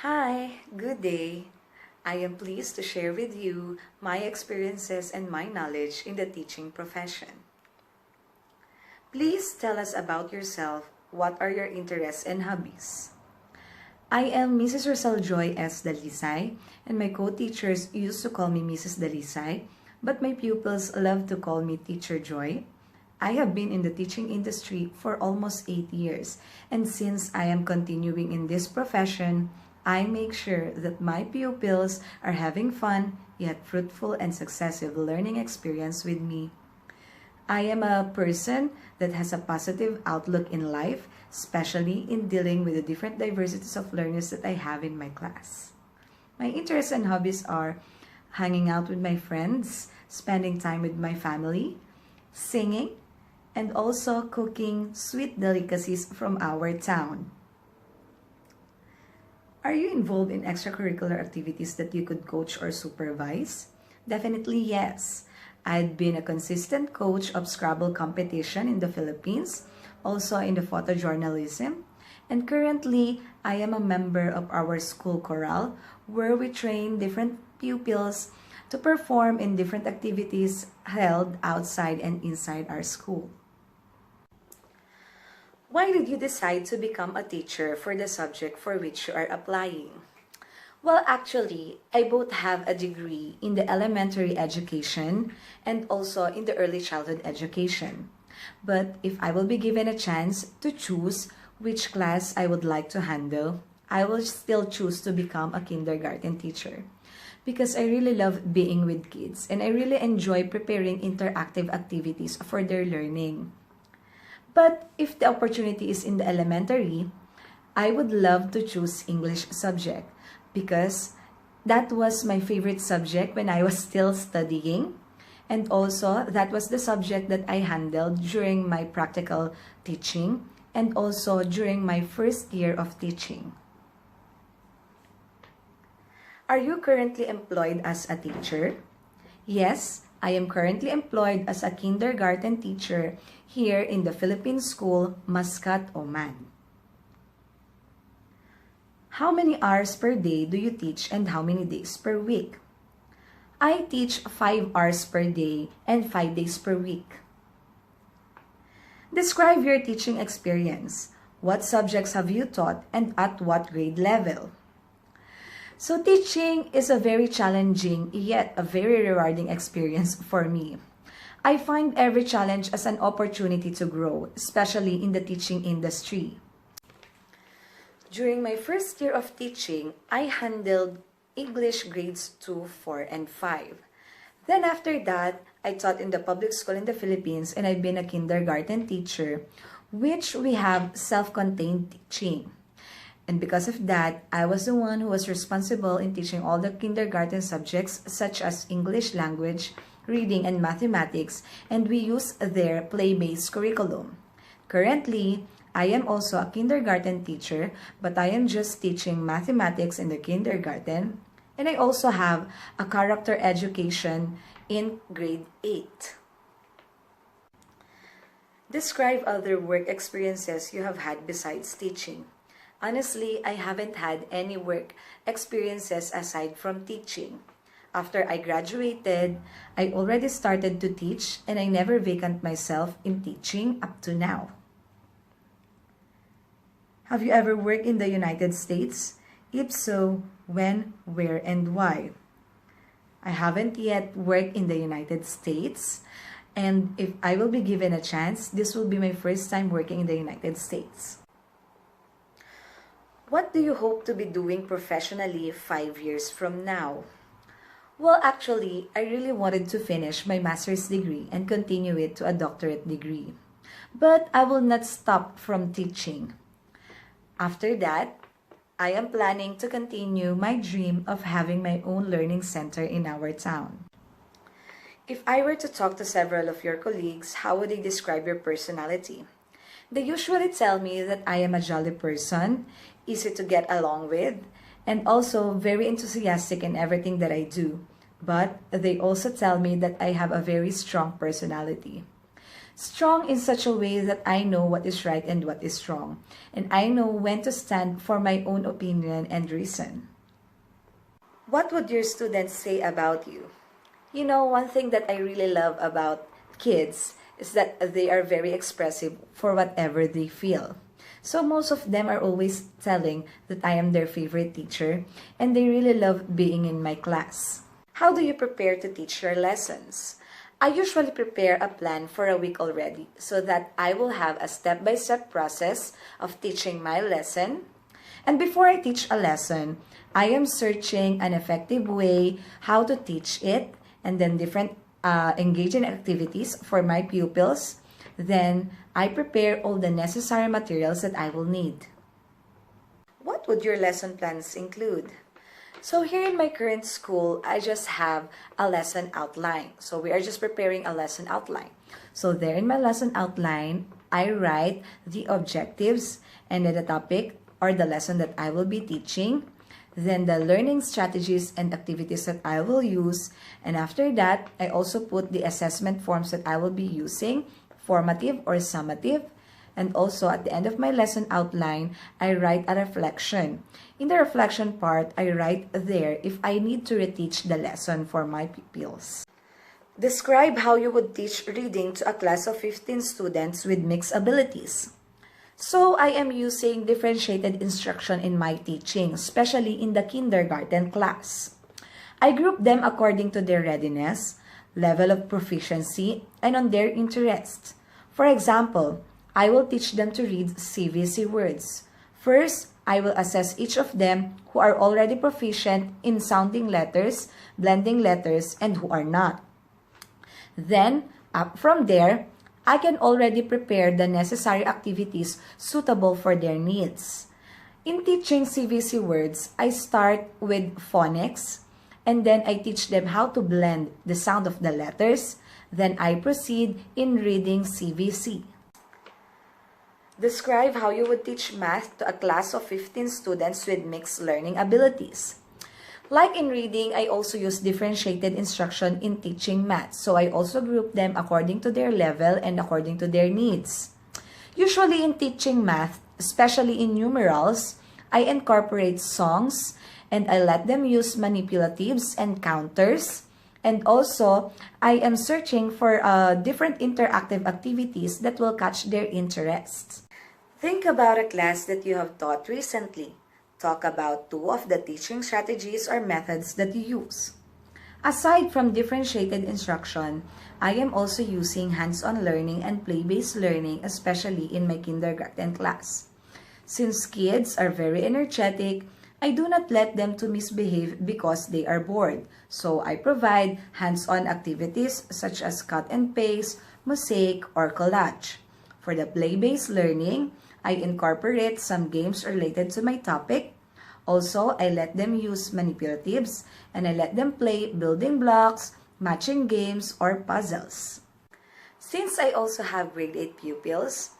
Hi, good day. I am pleased to share with you my experiences and my knowledge in the teaching profession. Please tell us about yourself. What are your interests and hobbies? I am Mrs. Rosal Joy S. Dalisay, and my co-teachers used to call me Mrs. Dalisay, but my pupils love to call me Teacher Joy. I have been in the teaching industry for almost 8 years, and since I am continuing in this profession, I make sure that my pupils are having fun yet fruitful and successive learning experience with me. I am a person that has a positive outlook in life, especially in dealing with the different diversities of learners that I have in my class. My interests and hobbies are hanging out with my friends, spending time with my family, singing, and also cooking sweet delicacies from our town. Are you involved in extracurricular activities that you could coach or supervise? Definitely yes. I've been a consistent coach of Scrabble competition in the Philippines, also in the photojournalism, and currently I am a member of our school chorale where we train different pupils to perform in different activities held outside and inside our school. Why did you decide to become a teacher for the subject for which you are applying? Well, actually, I both have a degree in the elementary education and also in the early childhood education. But if I will be given a chance to choose which class I would like to handle, I will still choose to become a kindergarten teacher because I really love being with kids and I really enjoy preparing interactive activities for their learning. But if the opportunity is in the elementary, I would love to choose English subject because that was my favorite subject when I was still studying. And also, that was the subject that I handled during my practical teaching and also during my first year of teaching. Are you currently employed as a teacher? Yes, I am currently employed as a kindergarten teacher here in the Philippine school, Muscat, Oman. How many hours per day do you teach and how many days per week? I teach 5 hours per day and 5 days per week. Describe your teaching experience. What subjects have you taught and at what grade level? So teaching is a very challenging yet a very rewarding experience for me. I find every challenge as an opportunity to grow, especially in the teaching industry. During my first year of teaching, I handled English grades 2, 4, and 5. Then after that, I taught in the public school in the Philippines and I've been a kindergarten teacher, which we have self-contained teaching. And because of that, I was the one who was responsible in teaching all the kindergarten subjects such as English language, reading, and mathematics, and we use their play-based curriculum. Currently, I am also a kindergarten teacher, but I am just teaching mathematics in the kindergarten, and I also have a character education in grade 8. Describe other work experiences you have had besides teaching. Honestly, I haven't had any work experiences aside from teaching. After I graduated, I already started to teach and I never vacant myself in teaching up to now. Have you ever worked in the United States? If so, when, where, and why? I haven't yet worked in the United States, and if I will be given a chance, this will be my first time working in the United States. What do you hope to be doing professionally 5 years from now? Well, actually, I really wanted to finish my master's degree and continue it to a doctorate degree. But I will not stop from teaching. After that, I am planning to continue my dream of having my own learning center in our town. If I were to talk to several of your colleagues, how would they describe your personality? They usually tell me that I am a jolly person, easy to get along with, and also very enthusiastic in everything that I do. But they also tell me that I have a very strong personality. Strong in such a way that I know what is right and what is wrong, and I know when to stand for my own opinion and reason. What would your students say about you? You know, one thing that I really love about kids is that they are very expressive for whatever they feel. So most of them are always telling that I am their favorite teacher, and they really love being in my class. How do you prepare to teach your lessons? I usually prepare a plan for a week already so that I will have a step-by-step process of teaching my lesson. And before I teach a lesson, I am searching an effective way how to teach it, and then different engaging activities for my pupils. Then I prepare all the necessary materials that I will need. What would your lesson plans include? So here in my current school, I just have a lesson outline. So we are just preparing a lesson outline. So there in my lesson outline, I write the objectives and then the topic or the lesson that I will be teaching, then the learning strategies and activities that I will use, and after that, I also put the assessment forms that I will be using, formative or summative, and also at the end of my lesson outline, I write a reflection. In the reflection part, I write there if I need to reteach the lesson for my pupils. Describe how you would teach reading to a class of 15 students with mixed abilities. So I am using differentiated instruction in my teaching, especially in the kindergarten class. I group them according to their readiness, level of proficiency, and on their interest. For example, I will teach them to read CVC words. First, I will assess each of them who are already proficient in sounding letters, blending letters, and who are not. Then, from there, I can already prepare the necessary activities suitable for their needs. In teaching CVC words, I start with phonics, and then I teach them how to blend the sound of the letters. Then I proceed in reading CVC. Describe how you would teach math to a class of 15 students with mixed learning abilities. Like in reading, I also use differentiated instruction in teaching math. So I also group them according to their level and according to their needs. Usually in teaching math, especially in numerals, I incorporate songs and I let them use manipulatives and counters. And also, I am searching for different interactive activities that will catch their interest. Think about a class that you have taught recently. Talk about 2 of the teaching strategies or methods that you use. Aside from differentiated instruction, I am also using hands-on learning and play-based learning, especially in my kindergarten class. Since kids are very energetic, I do not let them to misbehave because they are bored. So I provide hands-on activities such as cut and paste, mosaic, or collage. For the play-based learning, I incorporate some games related to my topic. Also, I let them use manipulatives and I let them play building blocks, matching games, or puzzles. Since I also have grade 8 pupils,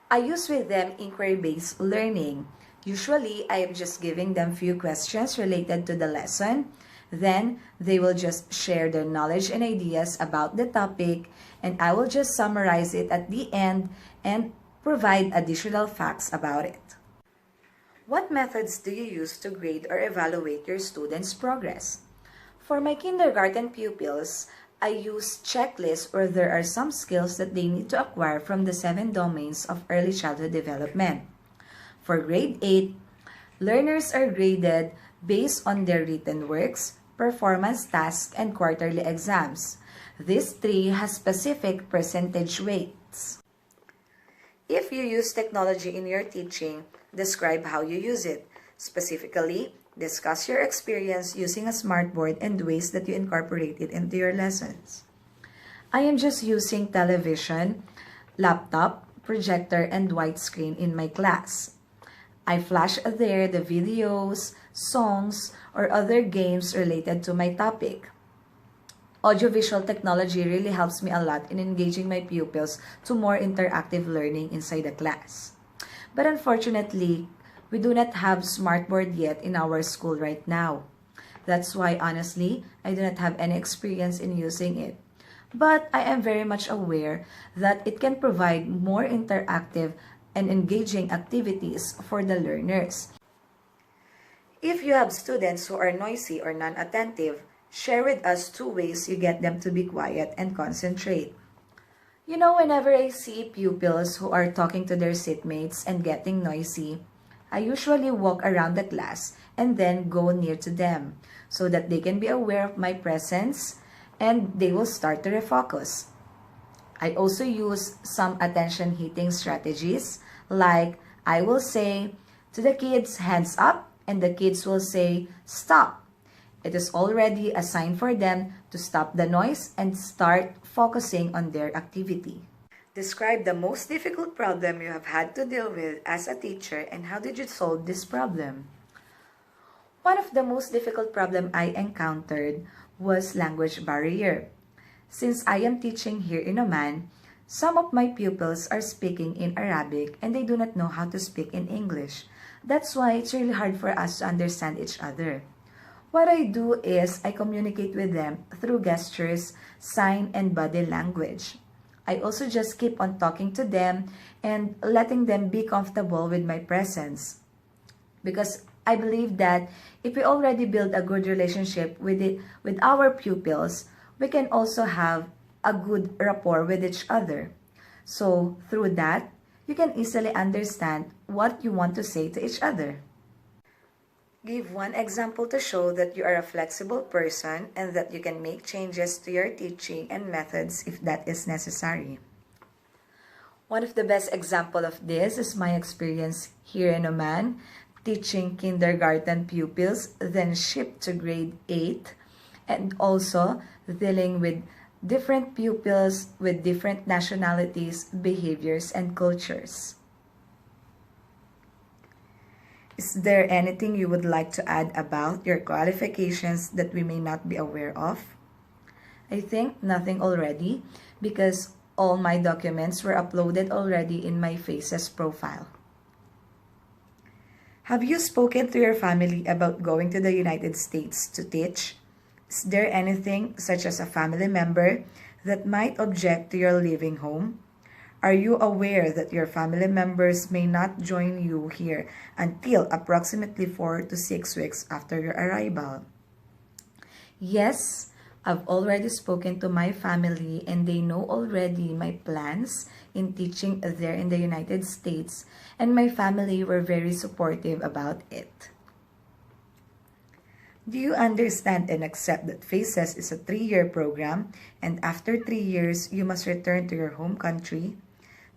I use with them inquiry-based learning. Usually, I am just giving them few questions related to the lesson. Then, they will just share their knowledge and ideas about the topic, and I will just summarize it at the end and provide additional facts about it. What methods do you use to grade or evaluate your students' progress? For my kindergarten pupils, I use checklists where there are some skills that they need to acquire from the 7 domains of early childhood development. For grade 8, learners are graded based on their written works, performance tasks, and quarterly exams. These 3 have specific percentage weights. If you use technology in your teaching, describe how you use it. Specifically, discuss your experience using a smartboard and ways that you incorporate it into your lessons. I am just using television, laptop, projector, and widescreen in my class. I flash there the videos, songs, or other games related to my topic. Audiovisual technology really helps me a lot in engaging my pupils to more interactive learning inside the class. But unfortunately, we do not have smartboard yet in our school right now. That's why honestly, I do not have any experience in using it. but I am very much aware that it can provide more interactive and engaging activities for the learners. If you have students who are noisy or non-attentive, share with us 2 ways you get them to be quiet and concentrate. You know, whenever I see pupils who are talking to their seatmates and getting noisy, I usually walk around the class and then go near to them so that they can be aware of my presence and they will start to refocus. I also use some attention hitting strategies, like I will say to the kids, hands up, and the kids will say, stop. It is already a sign for them to stop the noise and start focusing on their activity. Describe the most difficult problem you have had to deal with as a teacher and how did you solve this problem? One of the most difficult problem I encountered was language barrier. Since I am teaching here in Oman, some of my pupils are speaking in Arabic and they do not know how to speak in English. That's why it's really hard for us to understand each other. What I do is I communicate with them through gestures, sign, and body language. I also just keep on talking to them and letting them be comfortable with my presence. Because I believe that if we already build a good relationship with our pupils, we can also have a good rapport with each other. So through that, you can easily understand what you want to say to each other. Give one example to show that you are a flexible person and that you can make changes to your teaching and methods if that is necessary. One of the best examples of this is my experience here in Oman, teaching kindergarten pupils, then shipped to grade 8, and also dealing with different pupils with different nationalities, behaviors, and cultures. Is there anything you would like to add about your qualifications that we may not be aware of? I think nothing already because all my documents were uploaded already in my Faces profile. Have you spoken to your family about going to the United States to teach? Is there anything, such as a family member, that might object to your leaving home? Are you aware that your family members may not join you here until approximately 4 to 6 weeks after your arrival? Yes, I've already spoken to my family and they know already my plans in teaching there in the United States, and my family were very supportive about it. Do you understand and accept that Faces is a 3-year program and after 3 years, you must return to your home country?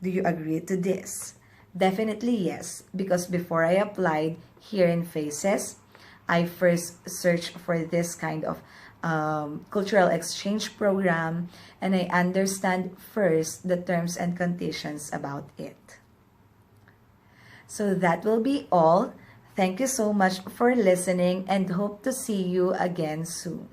Do you agree to this? Definitely yes, because before I applied here in Faces, I first searched for this kind of cultural exchange program and I understand first the terms and conditions about it. So that will be all. Thank you so much for listening and hope to see you again soon.